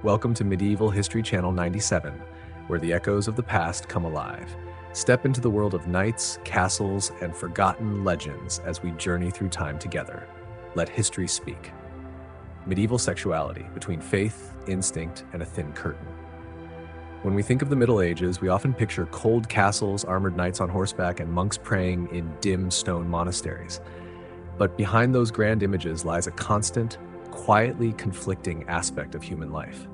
Welcome to Medieval History Channel 97, where the echoes of the past come alive. Step into the world of knights, castles, and forgotten legends as we journey through time together. Let history speak. Medieval sexuality, between faith, instinct, and a thin curtain. When we think of the Middle Ages, we often picture cold castles, armored knights on horseback, and monks praying in dim stone monasteries. But behind those grand images lies a constant, quietly conflicting aspect of human life: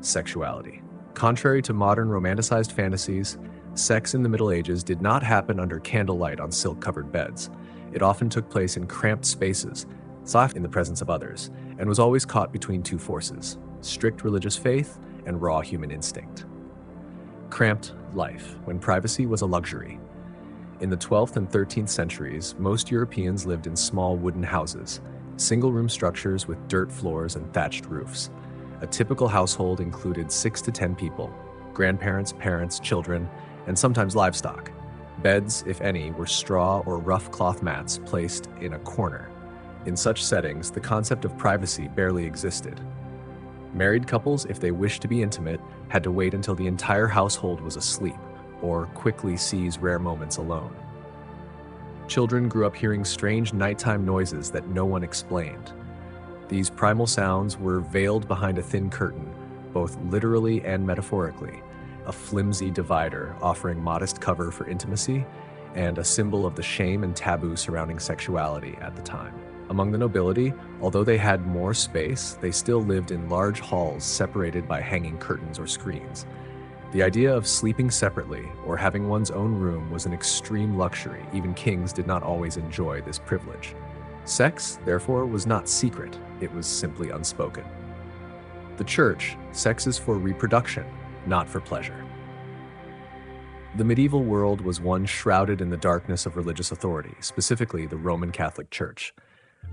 sexuality. Contrary to modern romanticized fantasies, sex in the Middle Ages did not happen under candlelight on silk-covered beds. It often took place in cramped spaces, soft in the presence of others, and was always caught between two forces: strict religious faith and raw human instinct. Cramped life, when privacy was a luxury. In the 12th and 13th centuries, most Europeans lived in small wooden houses, single-room structures with dirt floors and thatched roofs. A typical household included 6 to 10 people: grandparents, parents, children, and sometimes livestock. Beds, if any, were straw or rough cloth mats placed in a corner. In such settings, the concept of privacy barely existed. Married couples, if they wished to be intimate, had to wait until the entire household was asleep, or quickly seize rare moments alone. Children grew up hearing strange nighttime noises that no one explained. These primal sounds were veiled behind a thin curtain, both literally and metaphorically, a flimsy divider offering modest cover for intimacy and a symbol of the shame and taboo surrounding sexuality at the time. Among the nobility, although they had more space, they still lived in large halls separated by hanging curtains or screens. The idea of sleeping separately or having one's own room was an extreme luxury. Even kings did not always enjoy this privilege. Sex, therefore, was not secret. It was simply unspoken. The Church, sex is for reproduction, not for pleasure. The medieval world was one shrouded in the darkness of religious authority, specifically the Roman Catholic Church.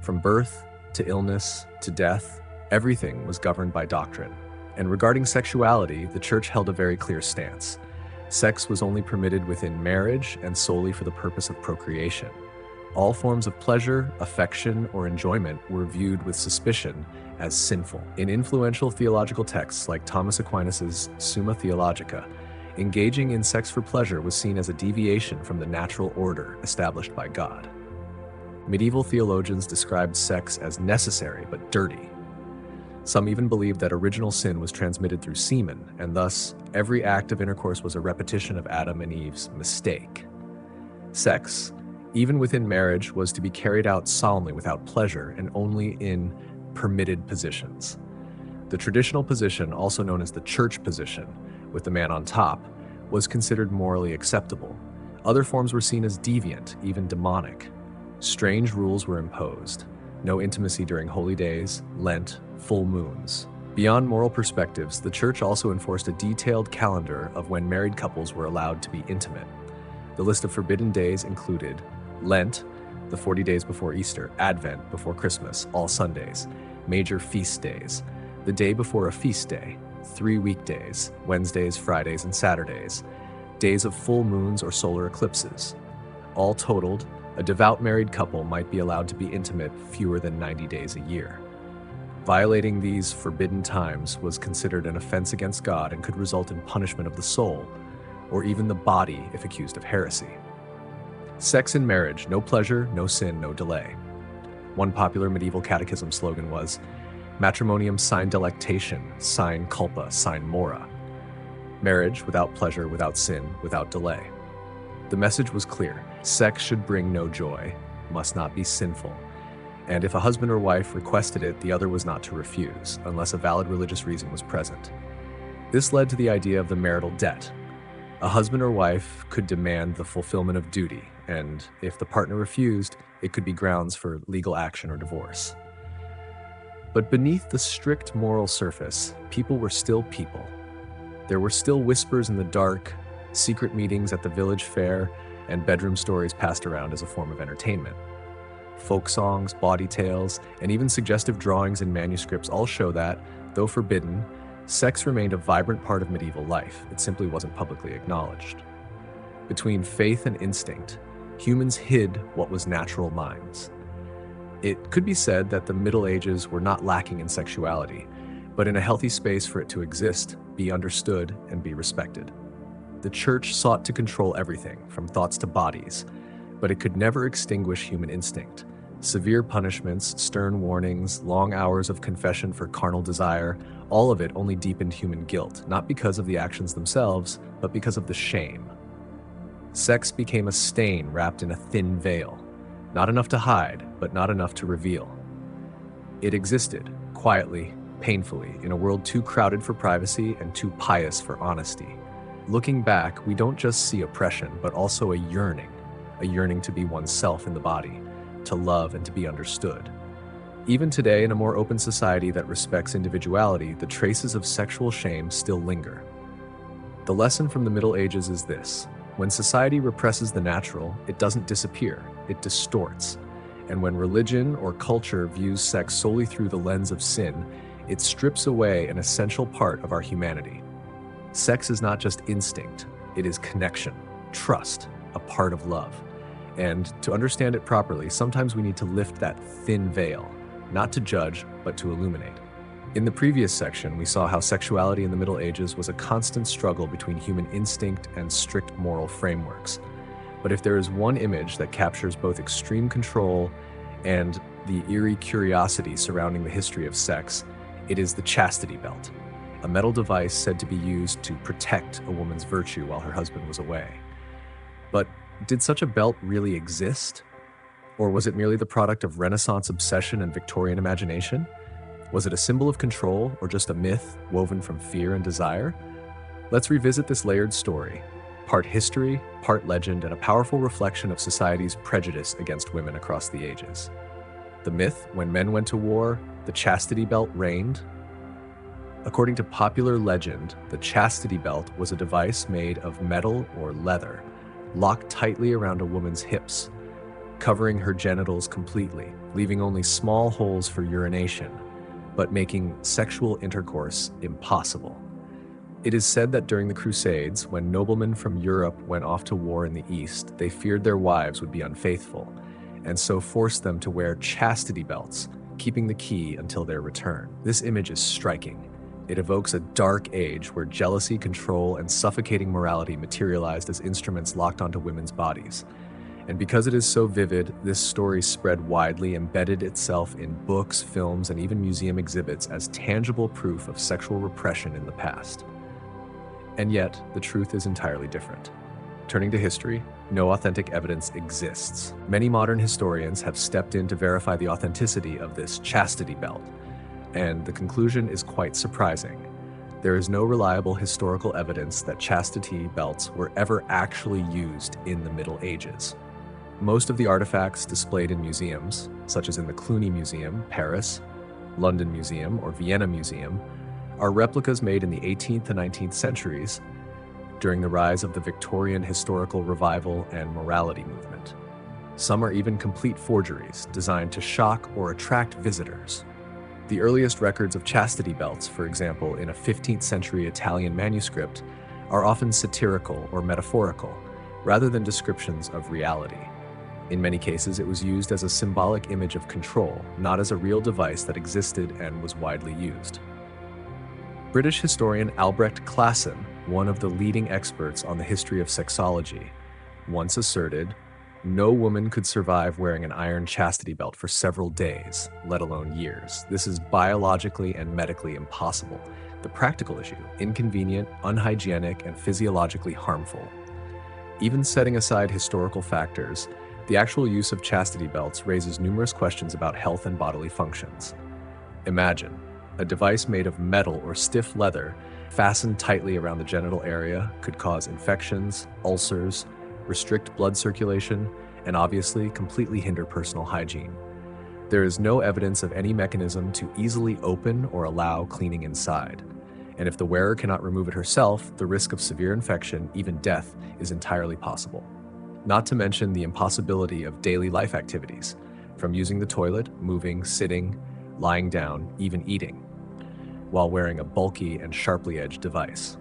From birth to illness to death, everything was governed by doctrine. And regarding sexuality, the Church held a very clear stance. Sex was only permitted within marriage and solely for the purpose of procreation. All forms of pleasure, affection, or enjoyment were viewed with suspicion as sinful. In influential theological texts like Thomas Aquinas' Summa Theologica, engaging in sex for pleasure was seen as a deviation from the natural order established by God. Medieval theologians described sex as necessary but dirty. Some even believed that original sin was transmitted through semen, and thus every act of intercourse was a repetition of Adam and Eve's mistake. Sex, even within marriage, was to be carried out solemnly without pleasure and only in permitted positions. The traditional position, also known as the church position, with the man on top, was considered morally acceptable. Other forms were seen as deviant, even demonic. Strange rules were imposed: no intimacy during holy days, Lent, full moons. Beyond moral perspectives, the Church also enforced a detailed calendar of when married couples were allowed to be intimate. The list of forbidden days included Lent, the 40 days before Easter; Advent, before Christmas; all Sundays; major feast days; the day before a feast day; 3 weekdays, Wednesdays, Fridays, and Saturdays; days of full moons or solar eclipses. All totaled, a devout married couple might be allowed to be intimate fewer than 90 days a year. Violating these forbidden times was considered an offense against God and could result in punishment of the soul, or even the body if accused of heresy. Sex in marriage: no pleasure, no sin, no delay. One popular medieval catechism slogan was, "Matrimonium sine delectation, sine culpa, sine mora." Marriage without pleasure, without sin, without delay. The message was clear: sex should bring no joy, must not be sinful, and if a husband or wife requested it, the other was not to refuse, unless a valid religious reason was present. This led to the idea of the marital debt. A husband or wife could demand the fulfillment of duty, and if the partner refused, it could be grounds for legal action or divorce. But beneath the strict moral surface, people were still people. There were still whispers in the dark, secret meetings at the village fair, and bedroom stories passed around as a form of entertainment. Folk songs, bawdy tales, and even suggestive drawings in manuscripts all show that, though forbidden, sex remained a vibrant part of medieval life. It simply wasn't publicly acknowledged. Between faith and instinct, humans hid what was natural minds. It could be said that the Middle Ages were not lacking in sexuality, but in a healthy space for it to exist, be understood, and be respected. The church sought to control everything, from thoughts to bodies, but it could never extinguish human instinct. Severe punishments, stern warnings, long hours of confession for carnal desire, all of it only deepened human guilt, not because of the actions themselves, but because of the shame. Sex became a stain wrapped in a thin veil, not enough to hide, but not enough to reveal. It existed, quietly, painfully, in a world too crowded for privacy and too pious for honesty. Looking back, we don't just see oppression, but also a yearning to be oneself in the body, to love and to be understood. Even today, in a more open society that respects individuality, the traces of sexual shame still linger. The lesson from the Middle Ages is this: when society represses the natural, it doesn't disappear, it distorts. And when religion or culture views sex solely through the lens of sin, it strips away an essential part of our humanity. Sex is not just instinct, it is connection, trust, a part of love. And to understand it properly, sometimes we need to lift that thin veil, not to judge, but to illuminate. In the previous section, we saw how sexuality in the Middle Ages was a constant struggle between human instinct and strict moral frameworks. But if there is one image that captures both extreme control and the eerie curiosity surrounding the history of sex, it is the chastity belt, a metal device said to be used to protect a woman's virtue while her husband was away. But did such a belt really exist? Or was it merely the product of Renaissance obsession and Victorian imagination? Was it a symbol of control or just a myth woven from fear and desire? Let's revisit this layered story, part history, part legend, and a powerful reflection of society's prejudice against women across the ages. The myth: when men went to war, the chastity belt reigned. According to popular legend, the chastity belt was a device made of metal or leather, locked tightly around a woman's hips, covering her genitals completely, leaving only small holes for urination, but making sexual intercourse impossible. It is said that during the Crusades, when noblemen from Europe went off to war in the East, they feared their wives would be unfaithful, and so forced them to wear chastity belts, keeping the key until their return. This image is striking. It evokes a dark age where jealousy, control, and suffocating morality materialized as instruments locked onto women's bodies. And because it is so vivid, this story spread widely, embedded itself in books, films, and even museum exhibits as tangible proof of sexual repression in the past. And yet, the truth is entirely different. Turning to history, no authentic evidence exists. Many modern historians have stepped in to verify the authenticity of this chastity belt, and the conclusion is quite surprising. There is no reliable historical evidence that chastity belts were ever actually used in the Middle Ages. Most of the artifacts displayed in museums, such as in the Cluny Museum, Paris, London Museum, or Vienna Museum, are replicas made in the 18th to 19th centuries during the rise of the Victorian historical revival and morality movement. Some are even complete forgeries designed to shock or attract visitors. The earliest records of chastity belts, for example, in a 15th century Italian manuscript, are often satirical or metaphorical, rather than descriptions of reality. In many cases, it was used as a symbolic image of control, not as a real device that existed and was widely used. British historian Albrecht Classen, one of the leading experts on the history of sexology, once asserted, "No woman could survive wearing an iron chastity belt for several days, let alone years. This is biologically and medically impossible. The practical issue, inconvenient, unhygienic, and physiologically harmful." Even setting aside historical factors, the actual use of chastity belts raises numerous questions about health and bodily functions. Imagine a device made of metal or stiff leather, fastened tightly around the genital area, could cause infections, ulcers, restrict blood circulation, and obviously completely hinder personal hygiene. There is no evidence of any mechanism to easily open or allow cleaning inside. And if the wearer cannot remove it herself, the risk of severe infection, even death, is entirely possible. Not to mention the impossibility of daily life activities, from using the toilet, moving, sitting, lying down, even eating, while wearing a bulky and sharply edged device.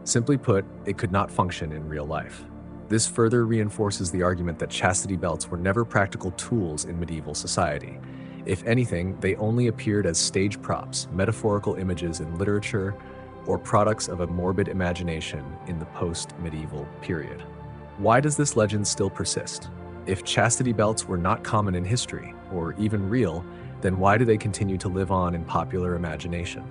Simply put, it could not function in real life. This further reinforces the argument that chastity belts were never practical tools in medieval society. If anything, they only appeared as stage props, metaphorical images in literature, or products of a morbid imagination in the post-medieval period. Why does this legend still persist? If chastity belts were not common in history, or even real, then why do they continue to live on in popular imagination?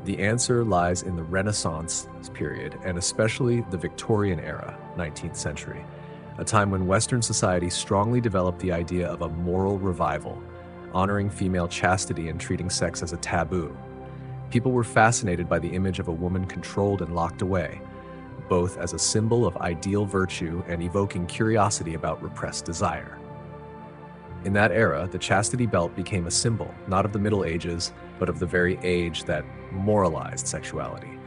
The answer lies in the Renaissance period, and especially the Victorian era, 19th century, a time when Western society strongly developed the idea of a moral revival, honoring female chastity and treating sex as a taboo. People were fascinated by the image of a woman controlled and locked away, both as a symbol of ideal virtue and evoking curiosity about repressed desire. In that era, the chastity belt became a symbol, not of the Middle Ages, but of the very age that moralized sexuality.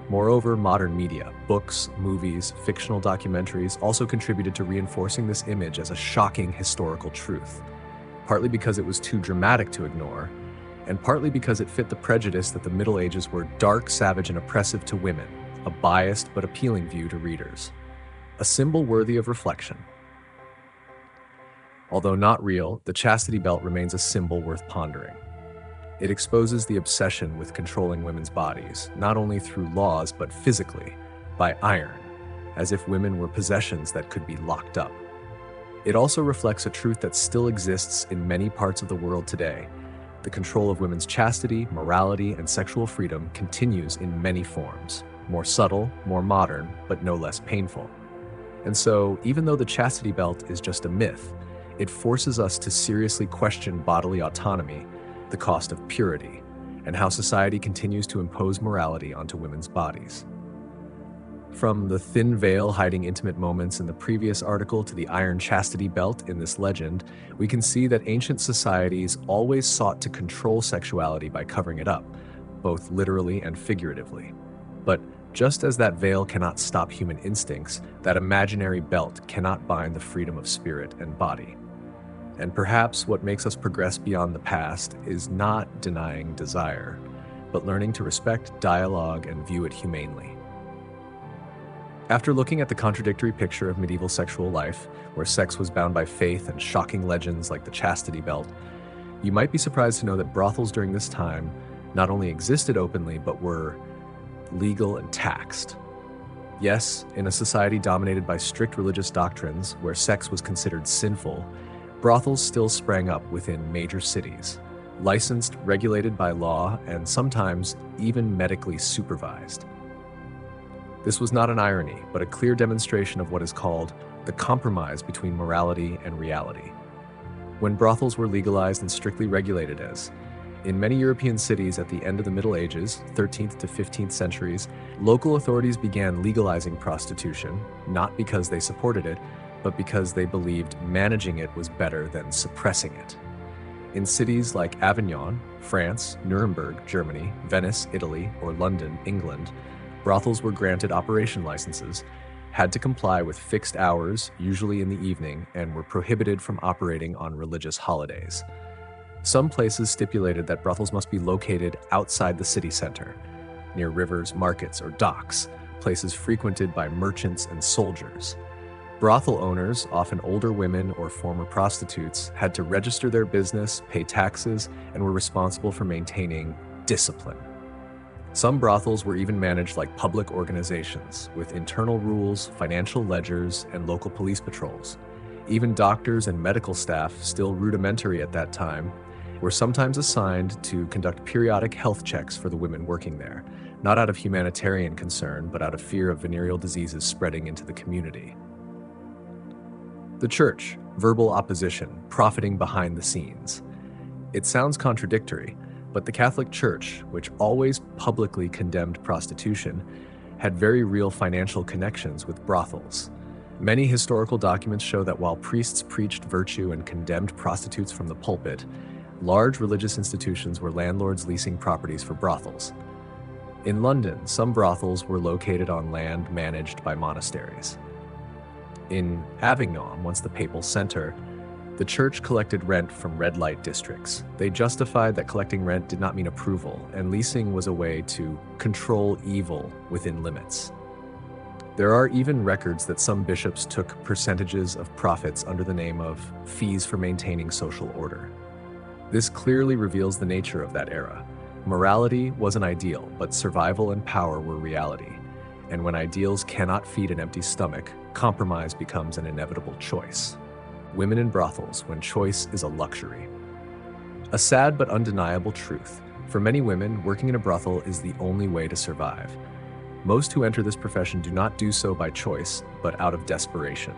Moreover, modern media, books, movies, fictional documentaries also contributed to reinforcing this image as a shocking historical truth, partly because it was too dramatic to ignore, and partly because it fit the prejudice that the Middle Ages were dark, savage, and oppressive to women, a biased but appealing view to readers. A symbol worthy of reflection. Although not real, the chastity belt remains a symbol worth pondering. It exposes the obsession with controlling women's bodies, not only through laws but physically, by iron, as if women were possessions that could be locked up. It also reflects a truth that still exists in many parts of the world today. The control of women's chastity, morality, and sexual freedom continues in many forms, more subtle, more modern, but no less painful. And so, even though the chastity belt is just a myth, it forces us to seriously question bodily autonomy, the cost of purity, and how society continues to impose morality onto women's bodies. From the thin veil hiding intimate moments in the previous article to the iron chastity belt in this legend, we can see that ancient societies always sought to control sexuality by covering it up, both literally and figuratively. But just as that veil cannot stop human instincts, that imaginary belt cannot bind the freedom of spirit and body. And perhaps what makes us progress beyond the past is not denying desire, but learning to respect dialogue and view it humanely. After looking at the contradictory picture of medieval sexual life, where sex was bound by faith and shocking legends like the chastity belt, you might be surprised to know that brothels during this time not only existed openly, but were legal and taxed. Yes, in a society dominated by strict religious doctrines, where sex was considered sinful, brothels still sprang up within major cities, licensed, regulated by law, and sometimes even medically supervised. This was not an irony, but a clear demonstration of what is called the compromise between morality and reality. When brothels were legalized and strictly regulated as, in many European cities at the end of the Middle Ages, 13th to 15th centuries, local authorities began legalizing prostitution, not because they supported it, but because they believed managing it was better than suppressing it. In cities like Avignon, France, Nuremberg, Germany, Venice, Italy, or London, England, brothels were granted operation licenses, had to comply with fixed hours, usually in the evening, and were prohibited from operating on religious holidays. Some places stipulated that brothels must be located outside the city center, near rivers, markets, or docks, places frequented by merchants and soldiers. Brothel owners, often older women or former prostitutes, had to register their business, pay taxes, and were responsible for maintaining discipline. Some brothels were even managed like public organizations, with internal rules, financial ledgers, and local police patrols. Even doctors and medical staff, still rudimentary at that time, were sometimes assigned to conduct periodic health checks for the women working there, not out of humanitarian concern, but out of fear of venereal diseases spreading into the community. The church, verbal opposition, profiting behind the scenes. It sounds contradictory, but the Catholic Church, which always publicly condemned prostitution, had very real financial connections with brothels. Many historical documents show that while priests preached virtue and condemned prostitutes from the pulpit, large religious institutions were landlords leasing properties for brothels. In London, some brothels were located on land managed by monasteries. In Avignon, once the papal center, the church collected rent from red light districts. They justified that collecting rent did not mean approval, and leasing was a way to control evil within limits. There are even records that some bishops took percentages of profits under the name of fees for maintaining social order. This clearly reveals the nature of that era. Morality was an ideal, but survival and power were reality. And when ideals cannot feed an empty stomach, compromise becomes an inevitable choice. Women in brothels when choice is a luxury. A sad but undeniable truth. For many women, working in a brothel is the only way to survive. Most who enter this profession do not do so by choice, but out of desperation.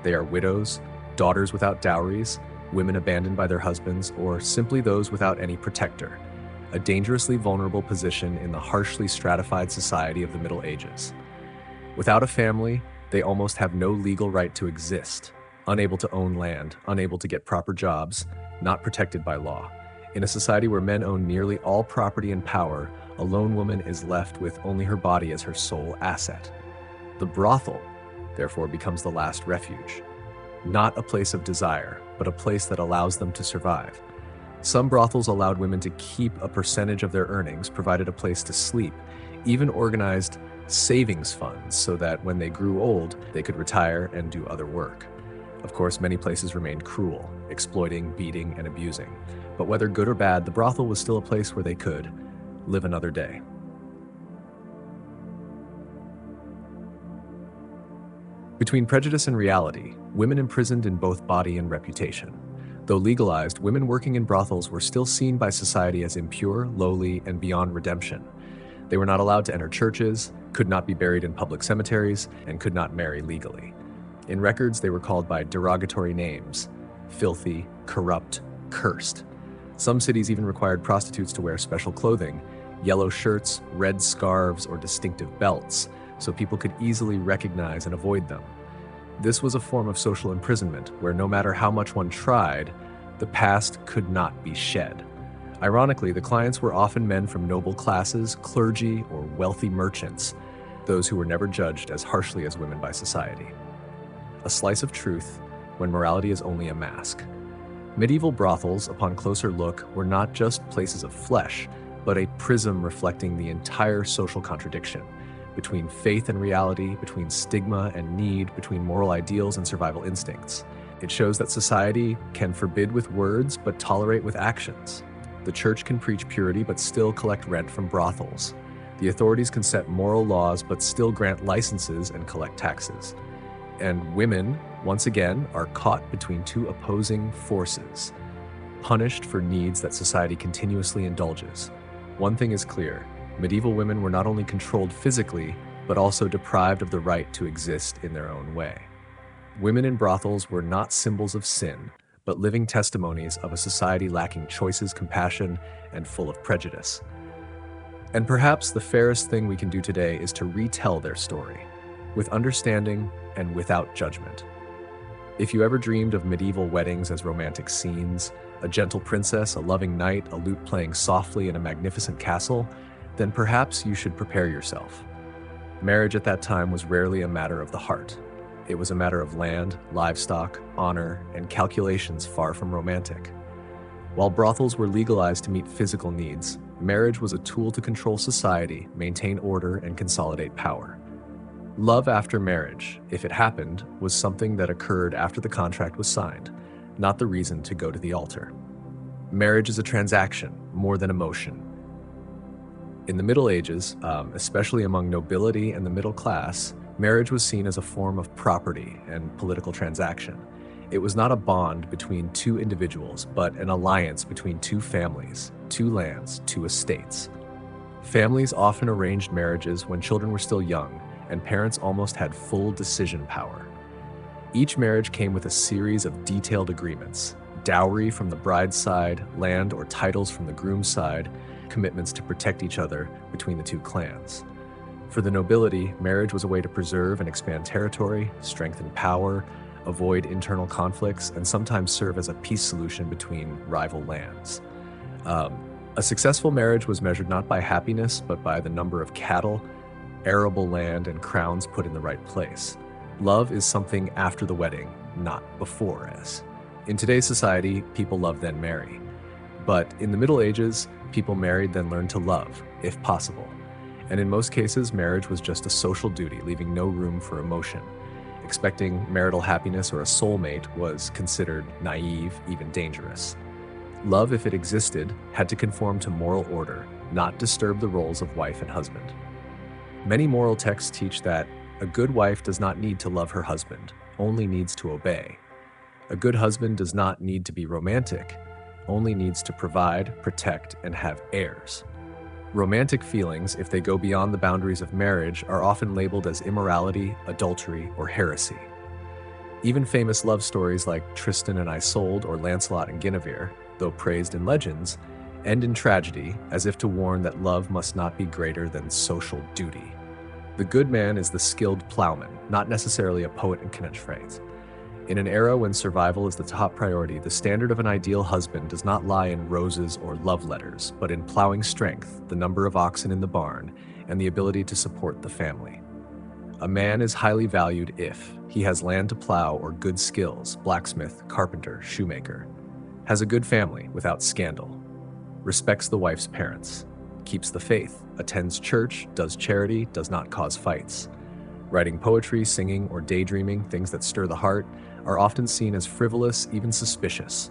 They are widows, daughters without dowries, women abandoned by their husbands, or simply those without any protector. A dangerously vulnerable position in the harshly stratified society of the Middle Ages. Without a family, they almost have no legal right to exist, unable to own land, unable to get proper jobs, not protected by law. In a society where men own nearly all property and power, a lone woman is left with only her body as her sole asset. The brothel, therefore, becomes the last refuge. Not a place of desire, but a place that allows them to survive. Some brothels allowed women to keep a percentage of their earnings, provided a place to sleep, even organized savings funds so that when they grew old, they could retire and do other work. Of course, many places remained cruel, exploiting, beating, and abusing. But whether good or bad, the brothel was still a place where they could live another day. Between prejudice and reality, women imprisoned in both body and reputation. Though legalized, women working in brothels were still seen by society as impure, lowly, and beyond redemption. They were not allowed to enter churches, could not be buried in public cemeteries, and could not marry legally. In records, they were called by derogatory names: filthy, corrupt, cursed. Some cities even required prostitutes to wear special clothing, yellow shirts, red scarves, or distinctive belts, so people could easily recognize and avoid them. This was a form of social imprisonment where no matter how much one tried, the past could not be shed. Ironically, the clients were often men from noble classes, clergy, or wealthy merchants, those who were never judged as harshly as women by society. A slice of truth when morality is only a mask. Medieval brothels, upon closer look, were not just places of flesh, but a prism reflecting the entire social contradiction between faith and reality, between stigma and need, between moral ideals and survival instincts. It shows that society can forbid with words but tolerate with actions. The church can preach purity but still collect rent from brothels. The authorities can set moral laws but still grant licenses and collect taxes. And women, once again, are caught between two opposing forces, punished for needs that society continuously indulges. One thing is clear: medieval women were not only controlled physically, but also deprived of the right to exist in their own way. Women in brothels were not symbols of sin, but living testimonies of a society lacking choices, compassion, and full of prejudice. And perhaps the fairest thing we can do today is to retell their story, with understanding and without judgment. If you ever dreamed of medieval weddings as romantic scenes, a gentle princess, a loving knight, a lute playing softly in a magnificent castle, then perhaps you should prepare yourself. Marriage at that time was rarely a matter of the heart. It was a matter of land, livestock, honor, and calculations far from romantic. While brothels were legalized to meet physical needs, marriage was a tool to control society, maintain order, and consolidate power. Love after marriage, if it happened, was something that occurred after the contract was signed, not the reason to go to the altar. Marriage is a transaction, more than emotion. In the Middle Ages, especially among nobility and the middle class, marriage was seen as a form of property and political transaction. It was not a bond between two individuals, but an alliance between two families, two lands, two estates. Families often arranged marriages when children were still young, and parents almost had full decision power. Each marriage came with a series of detailed agreements: dowry from the bride's side, land or titles from the groom's side, commitments to protect each other between the two clans. For the nobility, marriage was a way to preserve and expand territory, strengthen power, avoid internal conflicts, and sometimes serve as a peace solution between rival lands. A successful marriage was measured not by happiness, but by the number of cattle, arable land, and crowns put in the right place. Love is something after the wedding, not before, as. In today's society, people love then marry. But in the Middle Ages, people married then learned to love, if possible. And in most cases, marriage was just a social duty, leaving no room for emotion. Expecting marital happiness or a soulmate was considered naive, even dangerous. Love, if it existed, had to conform to moral order, not disturb the roles of wife and husband. Many moral texts teach that a good wife does not need to love her husband, only needs to obey. A good husband does not need to be romantic, only needs to provide, protect, and have heirs. Romantic feelings, if they go beyond the boundaries of marriage, are often labeled as immorality, adultery, or heresy. Even famous love stories like Tristan and Isolde or Lancelot and Guinevere, though praised in legends, end in tragedy, as if to warn that love must not be greater than social duty. The good man is the skilled plowman, not necessarily a poet and catchphrase. In an era when survival is the top priority, the standard of an ideal husband does not lie in roses or love letters, but in plowing strength, the number of oxen in the barn, and the ability to support the family. A man is highly valued if he has land to plow or good skills, blacksmith, carpenter, shoemaker, has a good family without scandal, respects the wife's parents, keeps the faith, attends church, does charity, does not cause fights. Writing poetry, singing, or daydreaming, things that stir the heart, are often seen as frivolous, even suspicious.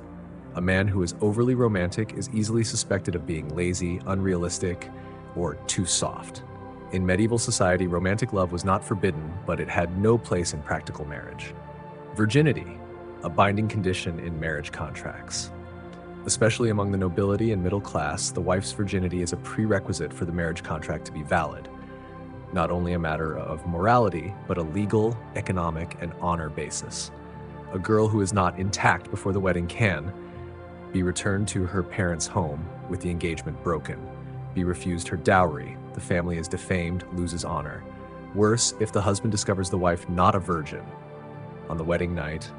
A man who is overly romantic is easily suspected of being lazy, unrealistic, or too soft. In medieval society, romantic love was not forbidden, but it had no place in practical marriage. Virginity, a binding condition in marriage contracts. Especially among the nobility and middle class, the wife's virginity is a prerequisite for the marriage contract to be valid. Not only a matter of morality, but a legal, economic, and honor basis. A girl who is not intact before the wedding can be returned to her parents' home with the engagement broken, be refused her dowry, the family is defamed, loses honor. Worse, if the husband discovers the wife not a virgin on the wedding night,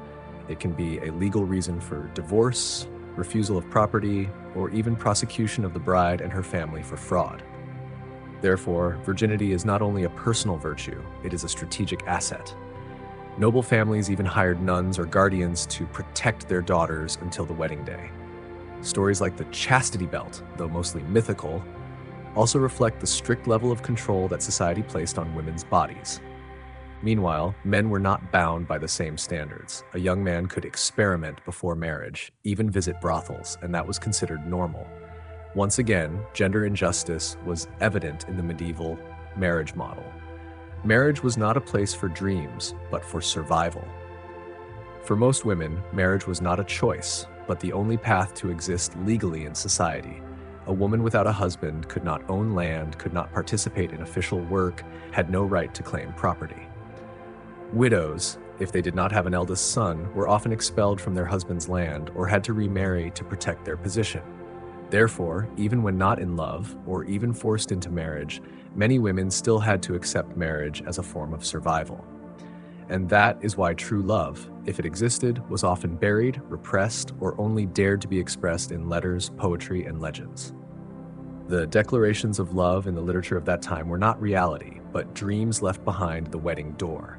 it can be a legal reason for divorce, refusal of property, or even prosecution of the bride and her family for fraud. Therefore, virginity is not only a personal virtue, it is a strategic asset. Noble families even hired nuns or guardians to protect their daughters until the wedding day. Stories like the chastity belt, though mostly mythical, also reflect the strict level of control that society placed on women's bodies. Meanwhile, men were not bound by the same standards. A young man could experiment before marriage, even visit brothels, and that was considered normal. Once again, gender injustice was evident in the medieval marriage model. Marriage was not a place for dreams, but for survival. For most women, marriage was not a choice, but the only path to exist legally in society. A woman without a husband could not own land, could not participate in official work, had no right to claim property. Widows, if they did not have an eldest son, were often expelled from their husband's land or had to remarry to protect their position. Therefore, even when not in love or even forced into marriage, many women still had to accept marriage as a form of survival. And that is why true love, if it existed, was often buried, repressed, or only dared to be expressed in letters, poetry, and legends. The declarations of love in the literature of that time were not reality, but dreams left behind the wedding door,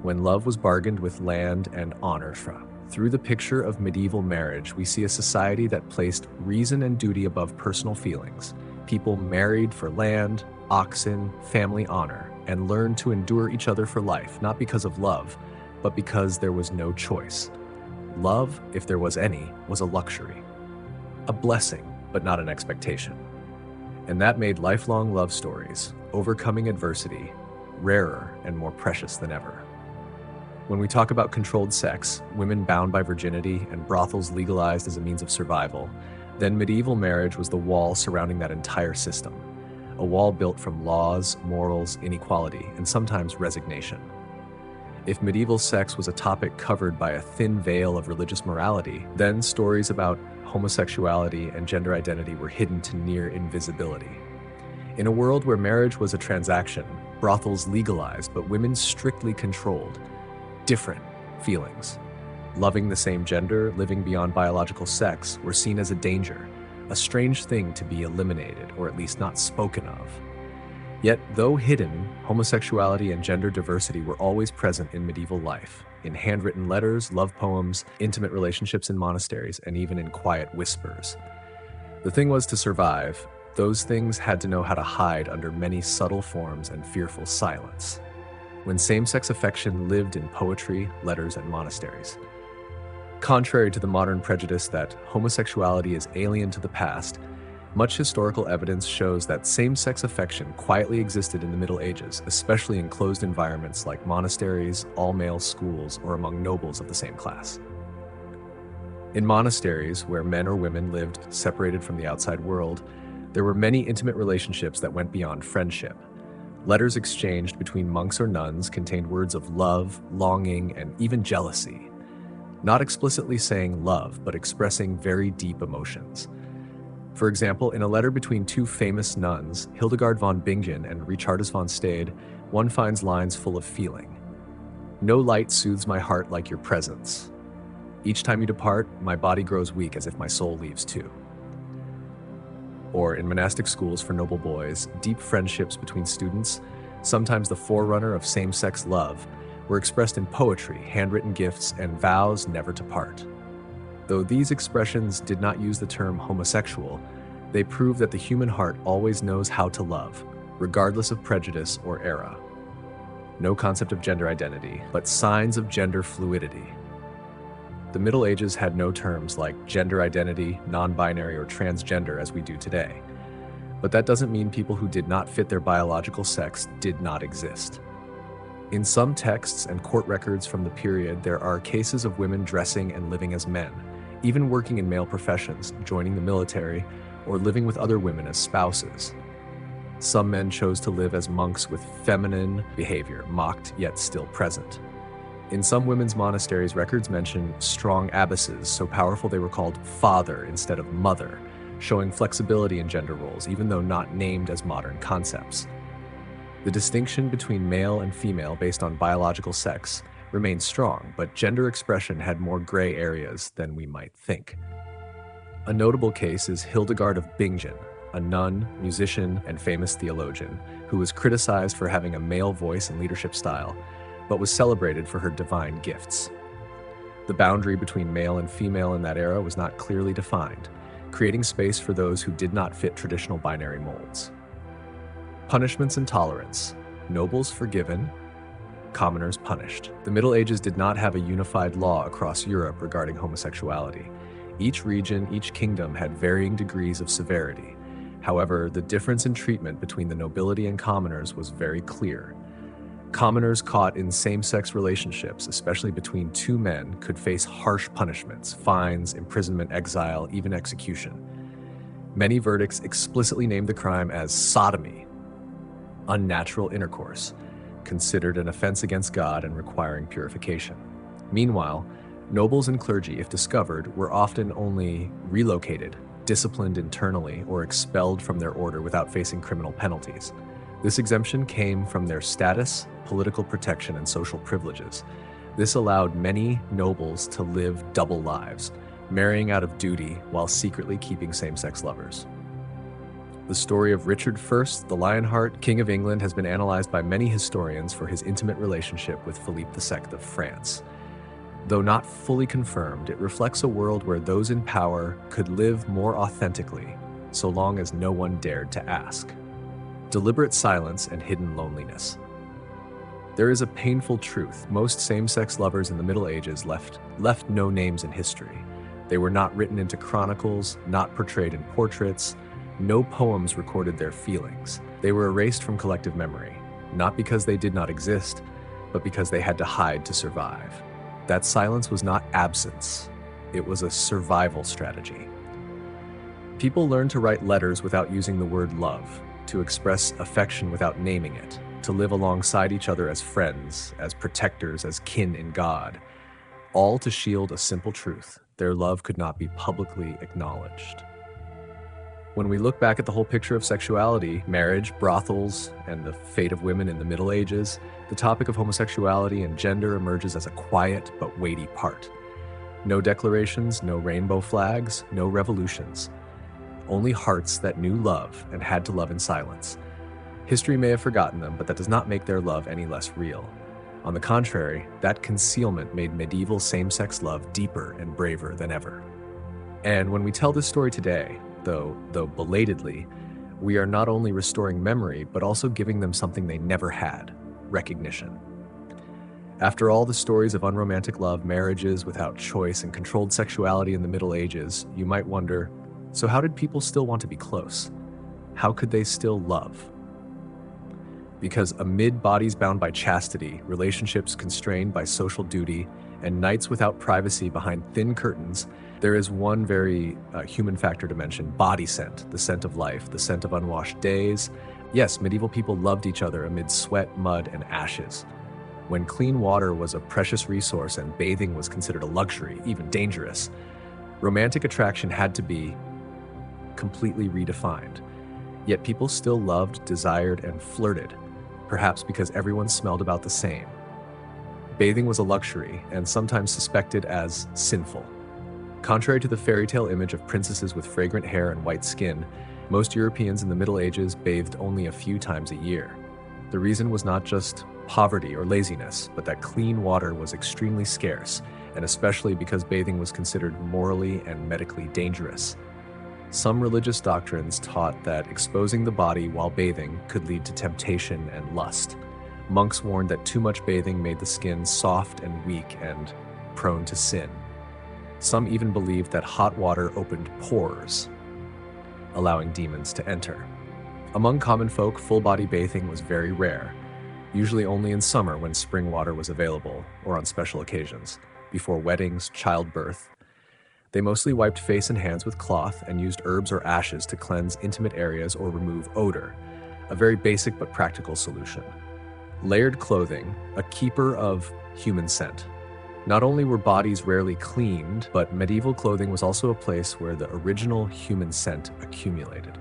when love was bargained with land and honor from. Through the picture of medieval marriage, we see a society that placed reason and duty above personal feelings. People married for land, oxen, family honor, and learned to endure each other for life, not because of love, but because there was no choice. Love, if there was any, was a luxury. A blessing, but not an expectation. And that made lifelong love stories, overcoming adversity, rarer and more precious than ever. When we talk about controlled sex, women bound by virginity, and brothels legalized as a means of survival, then medieval marriage was the wall surrounding that entire system. A wall built from laws, morals, inequality, and sometimes resignation. If medieval sex was a topic covered by a thin veil of religious morality, then stories about homosexuality and gender identity were hidden to near invisibility. In a world where marriage was a transaction, brothels legalized, but women strictly controlled. Different feelings. Loving the same gender, living beyond biological sex, were seen as a danger, a strange thing to be eliminated, or at least not spoken of. Yet, though hidden, homosexuality and gender diversity were always present in medieval life, in handwritten letters, love poems, intimate relationships in monasteries, and even in quiet whispers. The thing was to survive, those things had to know how to hide under many subtle forms and fearful silence. When same-sex affection lived in poetry, letters, and monasteries. Contrary to the modern prejudice that homosexuality is alien to the past, much historical evidence shows that same-sex affection quietly existed in the Middle Ages, especially in closed environments like monasteries, all-male schools, or among nobles of the same class. In monasteries, where men or women lived separated from the outside world, there were many intimate relationships that went beyond friendship. Letters exchanged between monks or nuns contained words of love, longing, and even jealousy. Not explicitly saying love, but expressing very deep emotions. For example, in a letter between two famous nuns, Hildegard von Bingen and Richardis von Stade, one finds lines full of feeling. "No light soothes my heart like your presence. Each time you depart, my body grows weak as if my soul leaves too." Or in monastic schools for noble boys, deep friendships between students, sometimes the forerunner of same-sex love, were expressed in poetry, handwritten gifts, and vows never to part. Though these expressions did not use the term homosexual, they prove that the human heart always knows how to love, regardless of prejudice or era. No concept of gender identity, but signs of gender fluidity. The Middle Ages had no terms like gender identity, non-binary, or transgender as we do today. But that doesn't mean people who did not fit their biological sex did not exist. In some texts and court records from the period, there are cases of women dressing and living as men, even working in male professions, joining the military, or living with other women as spouses. Some men chose to live as monks with feminine behavior, mocked yet still present. In some women's monasteries, records mention strong abbesses, so powerful they were called father instead of mother, showing flexibility in gender roles, even though not named as modern concepts. The distinction between male and female based on biological sex remained strong, but gender expression had more gray areas than we might think. A notable case is Hildegard of Bingen, a nun, musician, and famous theologian who was criticized for having a male voice and leadership style, but was celebrated for her divine gifts. The boundary between male and female in that era was not clearly defined, creating space for those who did not fit traditional binary molds. Punishments and tolerance. Nobles forgiven, commoners punished. The Middle Ages did not have a unified law across Europe regarding homosexuality. Each region, each kingdom had varying degrees of severity. However, the difference in treatment between the nobility and commoners was very clear. Commoners caught in same-sex relationships, especially between two men, could face harsh punishments, fines, imprisonment, exile, even execution. Many verdicts explicitly named the crime as sodomy, unnatural intercourse, considered an offense against God and requiring purification. Meanwhile, nobles and clergy, if discovered, were often only relocated, disciplined internally, or expelled from their order without facing criminal penalties. This exemption came from their status, political protection, and social privileges. This allowed many nobles to live double lives, marrying out of duty while secretly keeping same-sex lovers. The story of Richard I, the Lionheart, King of England, has been analyzed by many historians for his intimate relationship with Philippe II of France. Though not fully confirmed, it reflects a world where those in power could live more authentically, so long as no one dared to ask. Deliberate silence and hidden loneliness. There is a painful truth. Most same-sex lovers in the Middle Ages left no names in history. They were not written into chronicles, not portrayed in portraits. No poems recorded their feelings. They were erased from collective memory, not because they did not exist, but because they had to hide to survive. That silence was not absence. It was a survival strategy. People learned to write letters without using the word love, to express affection without naming it, to live alongside each other as friends, as protectors, as kin in God, all to shield a simple truth: their love could not be publicly acknowledged. When we look back at the whole picture of sexuality, marriage, brothels, and the fate of women in the Middle Ages, the topic of homosexuality and gender emerges as a quiet but weighty part. No declarations, no rainbow flags, no revolutions. Only hearts that knew love and had to love in silence. History may have forgotten them, but that does not make their love any less real. On the contrary, that concealment made medieval same-sex love deeper and braver than ever. And when we tell this story today, though belatedly, we are not only restoring memory, but also giving them something they never had: recognition. After all the stories of unromantic love, marriages without choice, and controlled sexuality in the Middle Ages, you might wonder, so how did people still want to be close? How could they still love? Because amid bodies bound by chastity, relationships constrained by social duty, and nights without privacy behind thin curtains, there is one very human factor to mention: body scent, the scent of life, the scent of unwashed days. Yes, medieval people loved each other amid sweat, mud, and ashes. When clean water was a precious resource and bathing was considered a luxury, even dangerous, romantic attraction had to be completely redefined. Yet people still loved, desired, and flirted, perhaps because everyone smelled about the same. Bathing was a luxury and sometimes suspected as sinful. Contrary to the fairy tale image of princesses with fragrant hair and white skin, most Europeans in the Middle Ages bathed only a few times a year. The reason was not just poverty or laziness, but that clean water was extremely scarce, and especially because bathing was considered morally and medically dangerous. Some religious doctrines taught that exposing the body while bathing could lead to temptation and lust. Monks warned that too much bathing made the skin soft and weak and prone to sin. Some even believed that hot water opened pores, allowing demons to enter. Among common folk, full-body bathing was very rare, usually only in summer when spring water was available, or on special occasions, before weddings, childbirth. They mostly wiped face and hands with cloth and used herbs or ashes to cleanse intimate areas or remove odor, a very basic but practical solution. Layered clothing, a keeper of human scent. Not only were bodies rarely cleaned, but medieval clothing was also a place where the original human scent accumulated.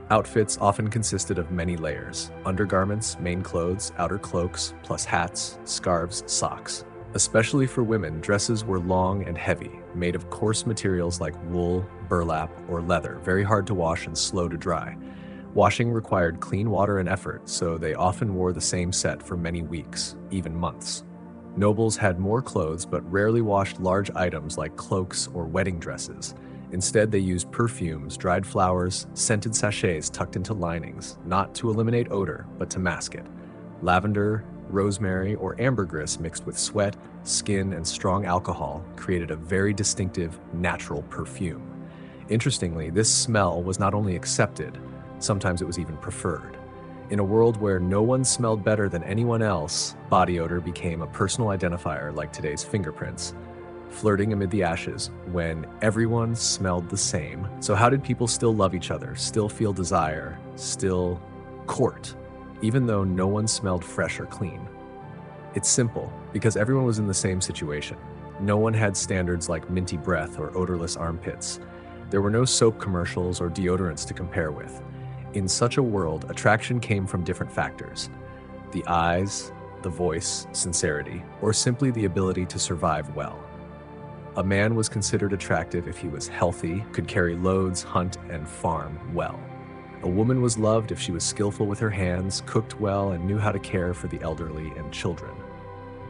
Outfits often consisted of many layers: undergarments, main clothes, outer cloaks, plus hats, scarves, socks. Especially for women, dresses were long and heavy, made of coarse materials like wool, burlap, or leather, very hard to wash and slow to dry. Washing required clean water and effort, so they often wore the same set for many weeks, even months. Nobles had more clothes but rarely washed large items like cloaks or wedding dresses. Instead, they used perfumes, dried flowers, scented sachets tucked into linings, not to eliminate odor, but to mask it. Lavender, rosemary, or ambergris mixed with sweat, skin, and strong alcohol created a very distinctive, natural perfume. Interestingly, this smell was not only accepted, sometimes it was even preferred. In a world where no one smelled better than anyone else, body odor became a personal identifier like today's fingerprints. Flirting amid the ashes, when everyone smelled the same. So how did people still love each other, still feel desire, still court, even though no one smelled fresh or clean? It's simple, because everyone was in the same situation. No one had standards like minty breath or odorless armpits. There were no soap commercials or deodorants to compare with. In such a world, attraction came from different factors: the eyes, the voice, sincerity, or simply the ability to survive well. A man was considered attractive if he was healthy, could carry loads, hunt, and farm well. A woman was loved if she was skillful with her hands, cooked well, and knew how to care for the elderly and children.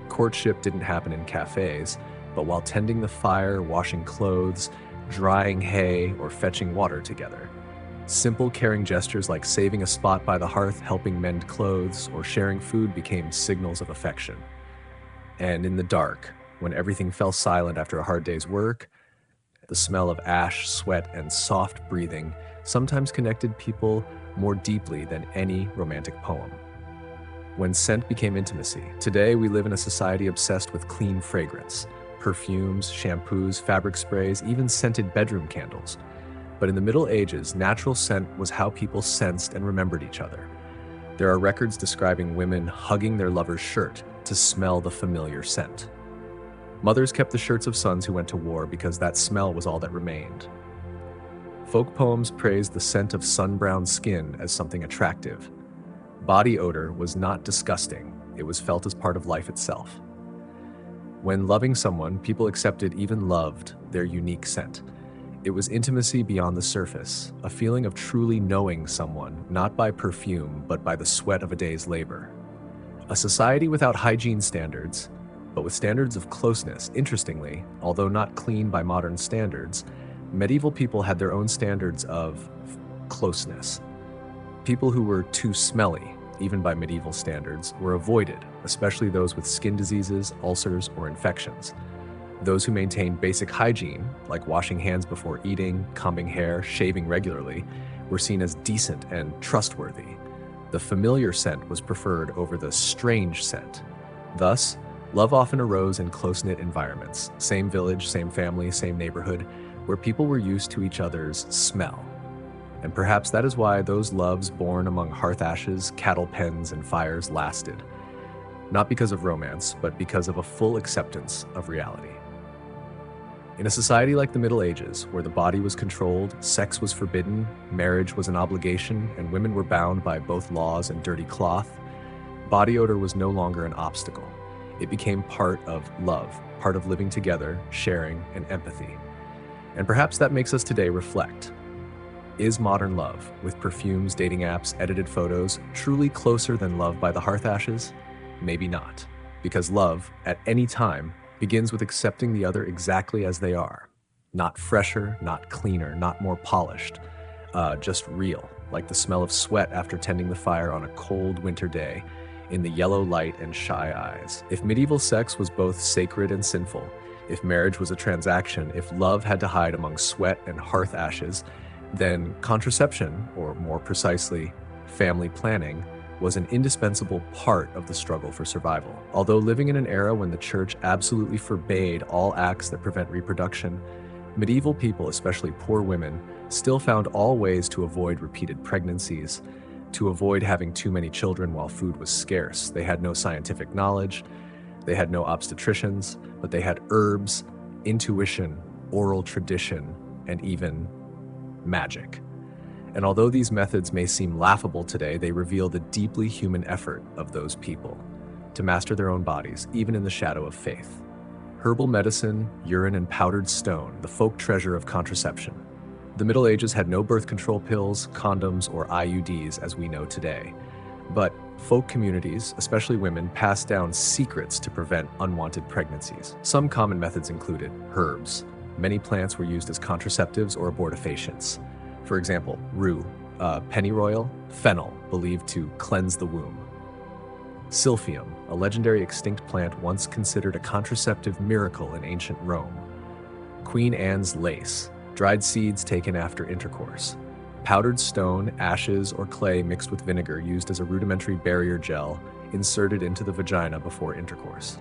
Courtship didn't happen in cafes, but while tending the fire, washing clothes, drying hay, or fetching water together. Simple, caring gestures like saving a spot by the hearth, helping mend clothes, or sharing food became signals of affection. And in the dark, when everything fell silent after a hard day's work, the smell of ash, sweat, and soft breathing sometimes connected people more deeply than any romantic poem. When scent became intimacy, today we live in a society obsessed with clean fragrance, perfumes, shampoos, fabric sprays, even scented bedroom candles. But in the Middle Ages, natural scent was how people sensed and remembered each other. There are records describing women hugging their lover's shirt to smell the familiar scent. Mothers kept the shirts of sons who went to war because that smell was all that remained. Folk poems praised the scent of sun-browned skin as something attractive. Body odor was not disgusting, it was felt as part of life itself. When loving someone, people accepted, even loved, their unique scent. It was intimacy beyond the surface, a feeling of truly knowing someone, not by perfume, but by the sweat of a day's labor. A society without hygiene standards, but with standards of closeness. Interestingly, although not clean by modern standards, medieval people had their own standards of closeness. People who were too smelly, even by medieval standards, were avoided, especially those with skin diseases, ulcers, or infections. Those who maintained basic hygiene, like washing hands before eating, combing hair, shaving regularly, were seen as decent and trustworthy. The familiar scent was preferred over the strange scent. Thus, love often arose in close-knit environments, same village, same family, same neighborhood, where people were used to each other's smell. And perhaps that is why those loves born among hearth ashes, cattle pens, and fires lasted. Not because of romance, but because of a full acceptance of reality. In a society like the Middle Ages, where the body was controlled, sex was forbidden, marriage was an obligation, and women were bound by both laws and dirty cloth, body odor was no longer an obstacle. It became part of love, part of living together, sharing, and empathy. And perhaps that makes us today reflect. Is modern love, with perfumes, dating apps, edited photos, truly closer than love by the hearth ashes? Maybe not. Because love, at any time, begins with accepting the other exactly as they are. Not fresher, not cleaner, not more polished. Just real, like the smell of sweat after tending the fire on a cold winter day, in the yellow light and shy eyes. If medieval sex was both sacred and sinful, if marriage was a transaction, if love had to hide among sweat and hearth ashes, then contraception, or more precisely, family planning, was an indispensable part of the struggle for survival. Although living in an era when the church absolutely forbade all acts that prevent reproduction, medieval people, especially poor women, still found all ways to avoid repeated pregnancies, to avoid having too many children while food was scarce. They had no scientific knowledge, they had no obstetricians, but they had herbs, intuition, oral tradition, and even magic. And although these methods may seem laughable today, they reveal the deeply human effort of those people to master their own bodies, even in the shadow of faith. Herbal medicine, urine, and powdered stone, the folk treasure of contraception. The Middle Ages had no birth control pills, condoms, or IUDs as we know today. But folk communities, especially women, passed down secrets to prevent unwanted pregnancies. Some common methods included herbs. Many plants were used as contraceptives or abortifacients. For example, rue, pennyroyal, fennel, believed to cleanse the womb. Silphium, a legendary extinct plant once considered a contraceptive miracle in ancient Rome. Queen Anne's lace, dried seeds taken after intercourse. Powdered stone, ashes, or clay mixed with vinegar used as a rudimentary barrier gel inserted into the vagina before intercourse.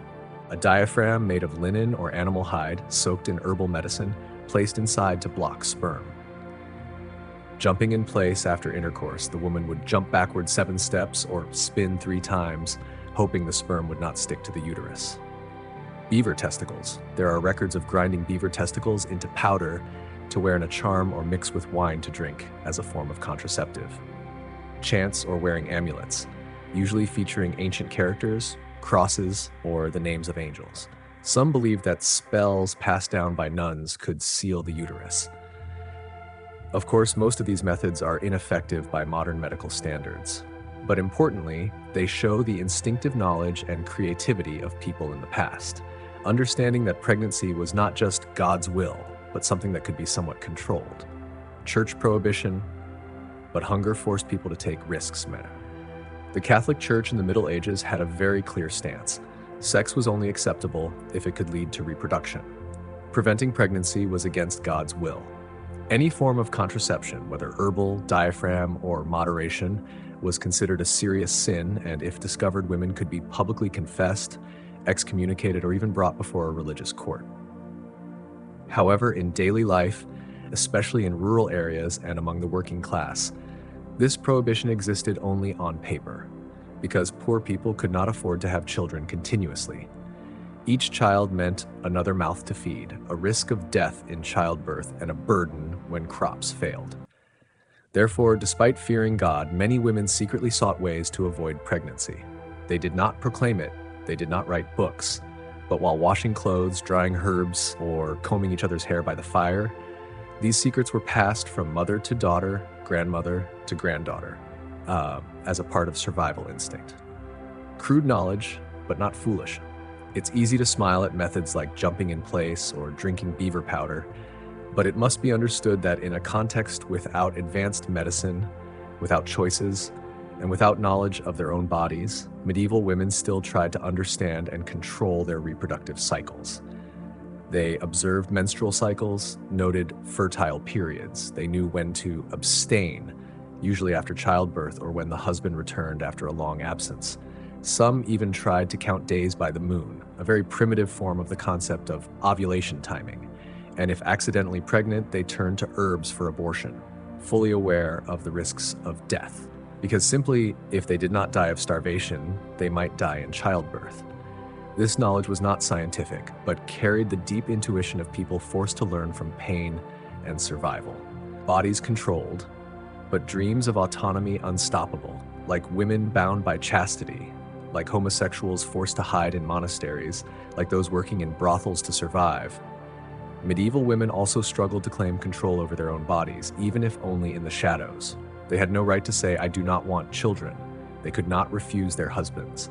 A diaphragm made of linen or animal hide, soaked in herbal medicine, placed inside to block sperm. Jumping in place after intercourse, the woman would jump backward 7 steps or spin 3 times, hoping the sperm would not stick to the uterus. Beaver testicles. There are records of grinding beaver testicles into powder to wear in a charm or mix with wine to drink as a form of contraceptive. Chants or wearing amulets, usually featuring ancient characters, crosses, or the names of angels. Some believe that spells passed down by nuns could seal the uterus. Of course, most of these methods are ineffective by modern medical standards. But importantly, they show the instinctive knowledge and creativity of people in the past, understanding that pregnancy was not just God's will, but something that could be somewhat controlled. Church prohibition, but hunger forced people to take risks, man. The Catholic Church in the Middle Ages had a very clear stance. Sex was only acceptable if it could lead to reproduction. Preventing pregnancy was against God's will. Any form of contraception, whether herbal, diaphragm, or moderation, was considered a serious sin, and if discovered, women could be publicly confessed, excommunicated, or even brought before a religious court. However, in daily life, especially in rural areas and among the working class, this prohibition existed only on paper, because poor people could not afford to have children continuously. Each child meant another mouth to feed, a risk of death in childbirth, and a burden when crops failed. Therefore, despite fearing God, many women secretly sought ways to avoid pregnancy. They did not proclaim it, they did not write books, but while washing clothes, drying herbs, or combing each other's hair by the fire, these secrets were passed from mother to daughter, grandmother to granddaughter, as a part of survival instinct. Crude knowledge, but not foolish. It's easy to smile at methods like jumping in place or drinking beaver powder, but it must be understood that in a context without advanced medicine, without choices, And without knowledge of their own bodies, medieval women still tried to understand and control their reproductive cycles. They observed menstrual cycles, noted fertile periods. They knew when to abstain, usually after childbirth or when the husband returned after a long absence. Some even tried to count days by the moon, a very primitive form of the concept of ovulation timing. And if accidentally pregnant, they turned to herbs for abortion, fully aware of the risks of death. Because simply, if they did not die of starvation, they might die in childbirth. This knowledge was not scientific, but carried the deep intuition of people forced to learn from pain and survival. Bodies controlled, but dreams of autonomy unstoppable, like women bound by chastity, like homosexuals forced to hide in monasteries, like those working in brothels to survive. Medieval women also struggled to claim control over their own bodies, even if only in the shadows. They had no right to say, "I do not want children." They could not refuse their husbands.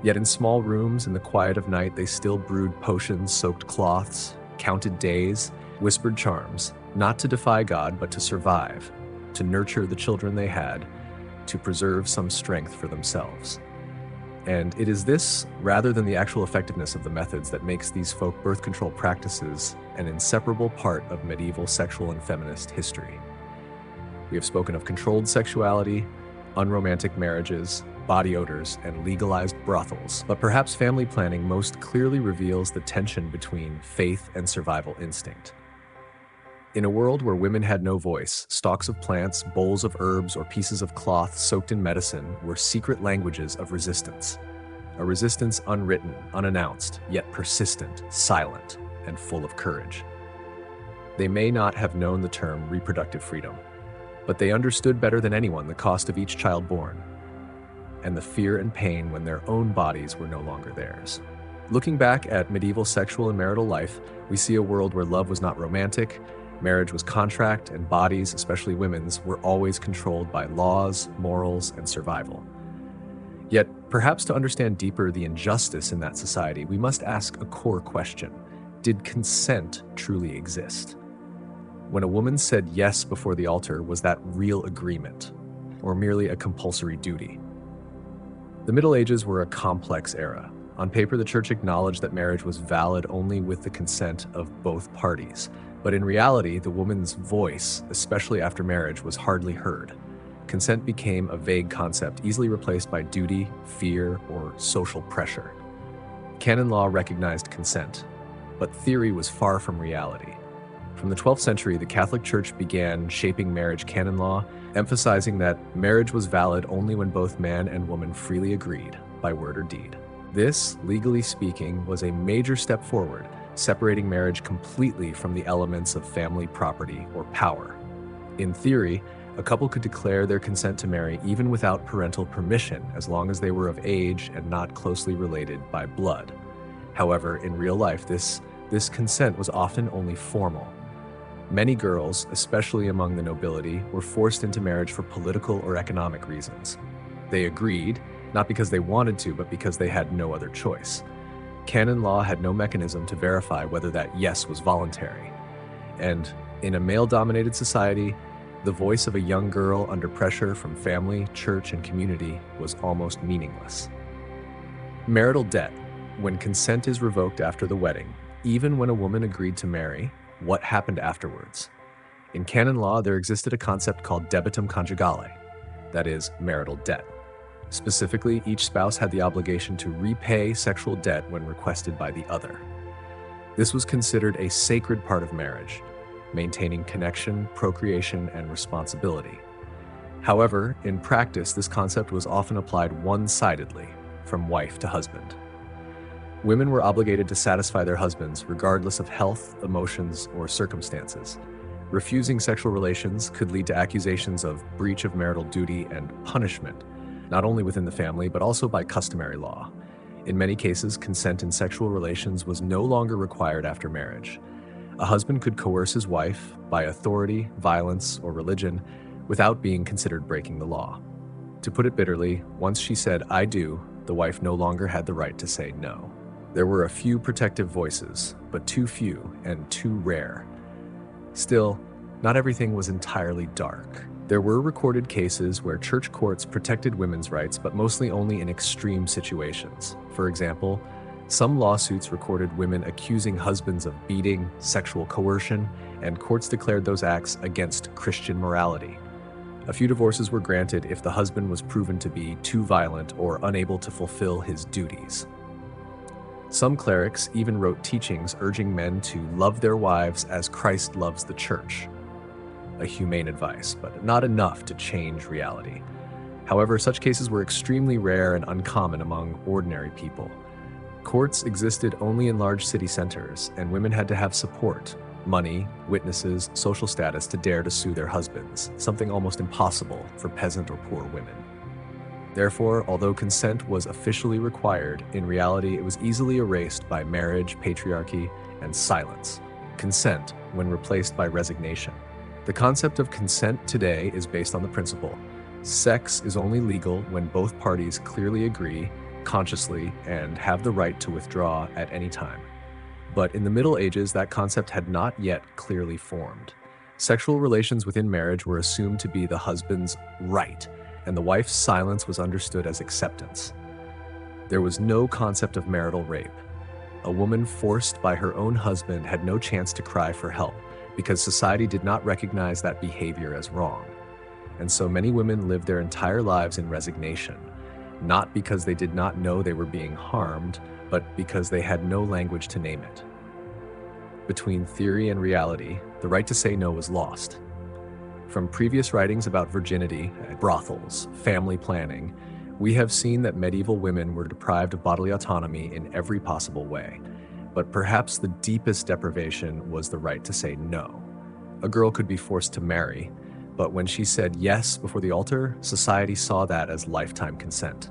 Yet in small rooms in the quiet of night, they still brewed potions, soaked cloths, counted days, whispered charms, not to defy God, but to survive, to nurture the children they had, to preserve some strength for themselves. And it is this, rather than the actual effectiveness of the methods, that makes these folk birth control practices an inseparable part of medieval sexual and feminist history. We have spoken of controlled sexuality, unromantic marriages, body odors, and legalized brothels, but perhaps family planning most clearly reveals the tension between faith and survival instinct. In a world where women had no voice, stalks of plants, bowls of herbs, or pieces of cloth soaked in medicine were secret languages of resistance. A resistance unwritten, unannounced, yet persistent, silent, and full of courage. They may not have known the term reproductive freedom, but they understood better than anyone the cost of each child born, and the fear and pain when their own bodies were no longer theirs. Looking back at medieval sexual and marital life, we see a world where love was not romantic, marriage was contract, and bodies, especially women's, were always controlled by laws, morals, and survival. Yet, perhaps to understand deeper the injustice in that society, we must ask a core question. Did consent truly exist? When a woman said yes before the altar, was that real agreement, or merely a compulsory duty? The Middle Ages were a complex era. On paper, the church acknowledged that marriage was valid only with the consent of both parties. But in reality, the woman's voice, especially after marriage, was hardly heard. Consent became a vague concept, easily replaced by duty, fear, or social pressure. Canon law recognized consent, but theory was far from reality. From the 12th century, the Catholic Church began shaping marriage canon law, emphasizing that marriage was valid only when both man and woman freely agreed, by word or deed. This, legally speaking, was a major step forward, separating marriage completely from the elements of family property or power. In theory, a couple could declare their consent to marry even without parental permission, as long as they were of age and not closely related by blood. However, in real life, this consent was often only formal. Many girls, especially among the nobility, were forced into marriage for political or economic reasons. They agreed, not because they wanted to, but because they had no other choice. Canon law had no mechanism to verify whether that yes was voluntary. And in a male-dominated society, the voice of a young girl under pressure from family, church, and community was almost meaningless. Marital debt. When consent is revoked after the wedding, even when a woman agreed to marry, what happened afterwards? In canon law, there existed a concept called debitum conjugale, that is, marital debt. Specifically, each spouse had the obligation to repay sexual debt when requested by the other. This was considered a sacred part of marriage, maintaining connection, procreation, and responsibility. However, in practice, this concept was often applied one-sidedly, from wife to husband. Women were obligated to satisfy their husbands regardless of health, emotions, or circumstances. Refusing sexual relations could lead to accusations of breach of marital duty and punishment, not only within the family, but also by customary law. In many cases, consent in sexual relations was no longer required after marriage. A husband could coerce his wife by authority, violence, or religion without being considered breaking the law. To put it bitterly, once she said, "I do," the wife no longer had the right to say no. There were a few protective voices, but too few and too rare. Still, not everything was entirely dark. There were recorded cases where church courts protected women's rights, but mostly only in extreme situations. For example, some lawsuits recorded women accusing husbands of beating, sexual coercion, and courts declared those acts against Christian morality. A few divorces were granted if the husband was proven to be too violent or unable to fulfill his duties. Some clerics even wrote teachings urging men to love their wives as Christ loves the church. A humane advice, but not enough to change reality. However, such cases were extremely rare and uncommon among ordinary people. Courts existed only in large city centers, and women had to have support, money, witnesses, social status to dare to sue their husbands, something almost impossible for peasant or poor women. Therefore, although consent was officially required, in reality it was easily erased by marriage, patriarchy, and silence. Consent, when replaced by resignation. The concept of consent today is based on the principle: sex is only legal when both parties clearly agree, consciously, and have the right to withdraw at any time. But in the Middle Ages, that concept had not yet clearly formed. Sexual relations within marriage were assumed to be the husband's right, and the wife's silence was understood as acceptance. There was no concept of marital rape. A woman forced by her own husband had no chance to cry for help, because society did not recognize that behavior as wrong. And so many women lived their entire lives in resignation, not because they did not know they were being harmed, but because they had no language to name it. Between theory and reality, the right to say no was lost. From previous writings about virginity, brothels, family planning, we have seen that medieval women were deprived of bodily autonomy in every possible way. But perhaps the deepest deprivation was the right to say no. A girl could be forced to marry, but when she said yes before the altar, society saw that as lifetime consent.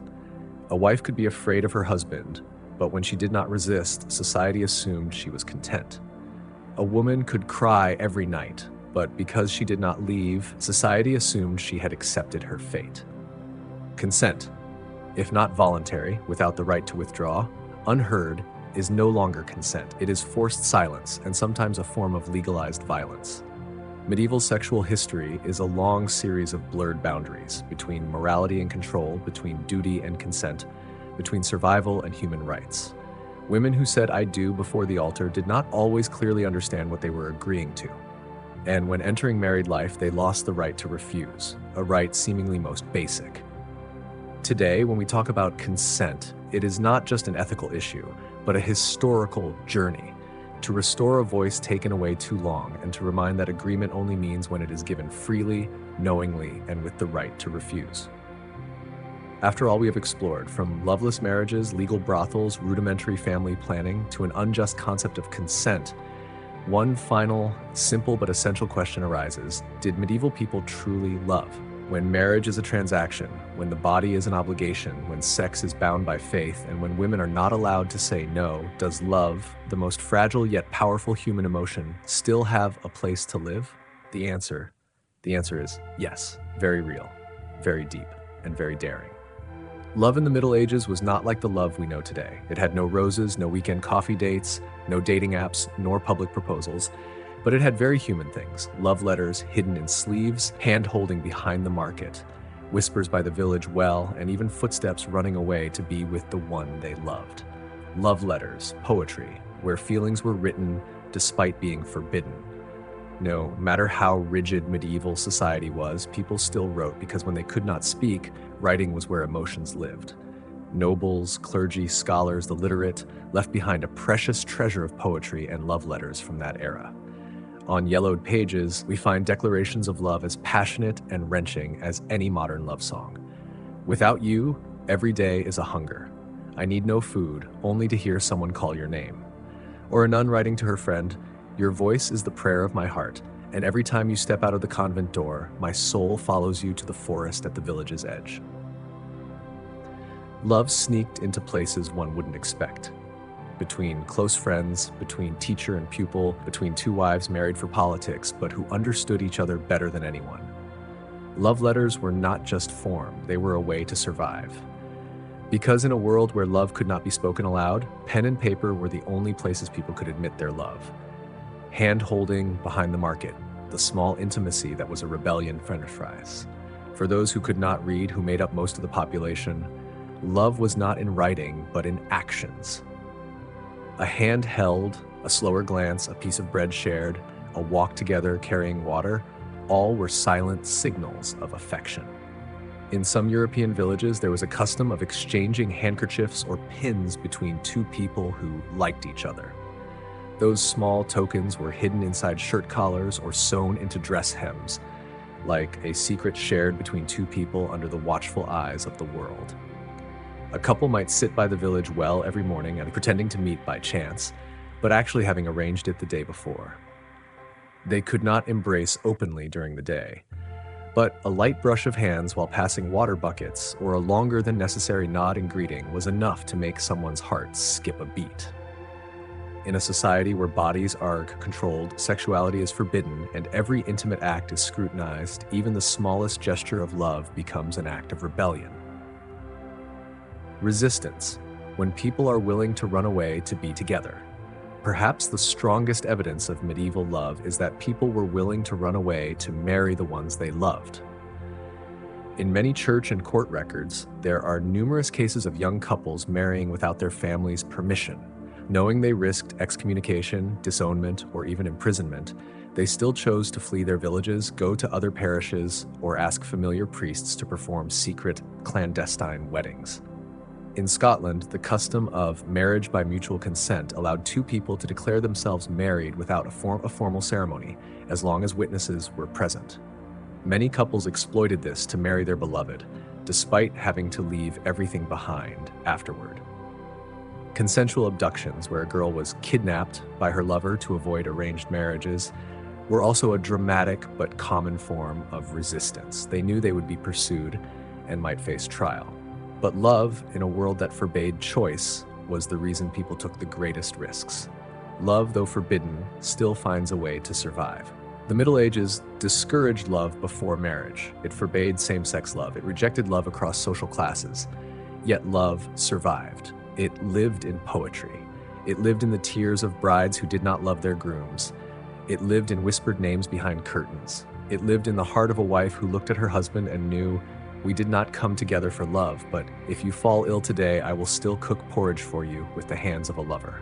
A wife could be afraid of her husband, but when she did not resist, society assumed she was content. A woman could cry every night, but because she did not leave, society assumed she had accepted her fate. Consent, if not voluntary, without the right to withdraw, unheard, is no longer consent. It is forced silence and sometimes a form of legalized violence. Medieval sexual history is a long series of blurred boundaries between morality and control, between duty and consent, between survival and human rights. Women who said "I do" before the altar did not always clearly understand what they were agreeing to. And when entering married life, they lost the right to refuse, a right seemingly most basic. Today, when we talk about consent, it is not just an ethical issue, but a historical journey to restore a voice taken away too long and to remind that agreement only means when it is given freely, knowingly, and with the right to refuse. After all we have explored, from loveless marriages, legal brothels, rudimentary family planning, to an unjust concept of consent, one final, simple but essential question arises: did medieval people truly love? When marriage is a transaction, when the body is an obligation, when sex is bound by faith, and when women are not allowed to say no, does love, the most fragile yet powerful human emotion, still have a place to live? The answer is yes, very real, very deep, and very daring. Love in the Middle Ages was not like the love we know today. It had no roses, no weekend coffee dates, no dating apps, nor public proposals. But it had very human things: love letters hidden in sleeves, hand-holding behind the market, whispers by the village well, and even footsteps running away to be with the one they loved. Love letters, poetry, where feelings were written despite being forbidden. No matter how rigid medieval society was, people still wrote because when they could not speak, writing was where emotions lived. Nobles, clergy, scholars, the literate left behind a precious treasure of poetry and love letters from that era. On yellowed pages, we find declarations of love as passionate and wrenching as any modern love song. Without you, every day is a hunger. I need no food, only to hear someone call your name. Or a nun writing to her friend, your voice is the prayer of my heart, and every time you step out of the convent door, my soul follows you to the forest at the village's edge. Love sneaked into places one wouldn't expect. Between close friends, between teacher and pupil, between two wives married for politics, but who understood each other better than anyone. Love letters were not just form, they were a way to survive. Because in a world where love could not be spoken aloud, pen and paper were the only places people could admit their love. Hand-holding behind the market, the small intimacy that was a rebellion french fries. For those who could not read, who made up most of the population, love was not in writing, but in actions. A hand held, a slower glance, a piece of bread shared, a walk together carrying water, all were silent signals of affection. In some European villages, there was a custom of exchanging handkerchiefs or pins between two people who liked each other. Those small tokens were hidden inside shirt collars or sewn into dress hems, like a secret shared between two people under the watchful eyes of the world. A couple might sit by the village well every morning and pretending to meet by chance, but actually having arranged it the day before. They could not embrace openly during the day, but a light brush of hands while passing water buckets or a longer than necessary nod in greeting was enough to make someone's heart skip a beat. In a society where bodies are controlled, sexuality is forbidden, and every intimate act is scrutinized, even the smallest gesture of love becomes an act of rebellion. Resistance, when people are willing to run away to be together. Perhaps the strongest evidence of medieval love is that people were willing to run away to marry the ones they loved. In many church and court records, there are numerous cases of young couples marrying without their family's permission. Knowing they risked excommunication, disownment, or even imprisonment, they still chose to flee their villages, go to other parishes, or ask familiar priests to perform secret, clandestine weddings. In Scotland, the custom of marriage by mutual consent allowed two people to declare themselves married without a formal ceremony, as long as witnesses were present. Many couples exploited this to marry their beloved, despite having to leave everything behind afterward. Consensual abductions, where a girl was kidnapped by her lover to avoid arranged marriages, were also a dramatic but common form of resistance. They knew they would be pursued and might face trial. But love, in a world that forbade choice, was the reason people took the greatest risks. Love, though forbidden, still finds a way to survive. The Middle Ages discouraged love before marriage. It forbade same-sex love. It rejected love across social classes. Yet love survived. It lived in poetry. It lived in the tears of brides who did not love their grooms. It lived in whispered names behind curtains. It lived in the heart of a wife who looked at her husband and knew, "We did not come together for love, but if you fall ill today, I will still cook porridge for you with the hands of a lover."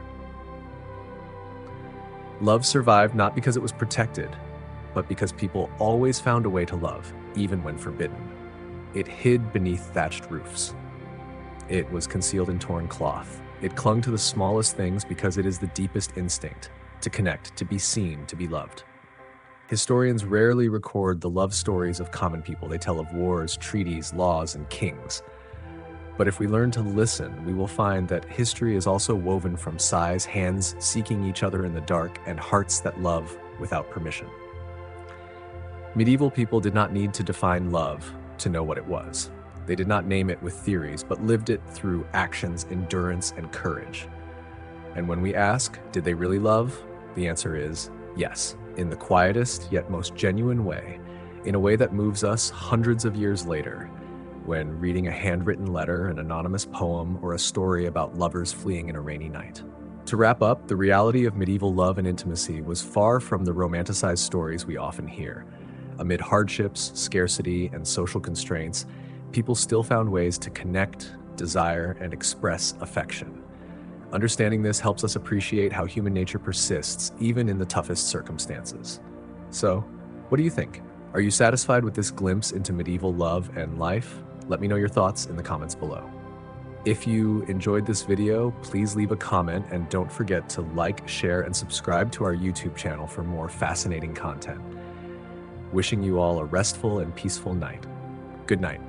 Love survived not because it was protected, but because people always found a way to love, even when forbidden. It hid beneath thatched roofs. It was concealed in torn cloth. It clung to the smallest things because it is the deepest instinct, to connect, to be seen, to be loved. Historians rarely record the love stories of common people. They tell of wars, treaties, laws, and kings. But if we learn to listen, we will find that history is also woven from sighs, hands seeking each other in the dark, and hearts that love without permission. Medieval people did not need to define love to know what it was. They did not name it with theories, but lived it through actions, endurance, and courage. And when we ask, did they really love? The answer is yes, in the quietest yet most genuine way, in a way that moves us hundreds of years later, when reading a handwritten letter, an anonymous poem, or a story about lovers fleeing in a rainy night. To wrap up, the reality of medieval love and intimacy was far from the romanticized stories we often hear. Amid hardships, scarcity, and social constraints, people still found ways to connect, desire, and express affection. Understanding this helps us appreciate how human nature persists, even in the toughest circumstances. So, what do you think? Are you satisfied with this glimpse into medieval love and life? Let me know your thoughts in the comments below. If you enjoyed this video, please leave a comment and don't forget to like, share, and subscribe to our YouTube channel for more fascinating content. Wishing you all a restful and peaceful night. Good night.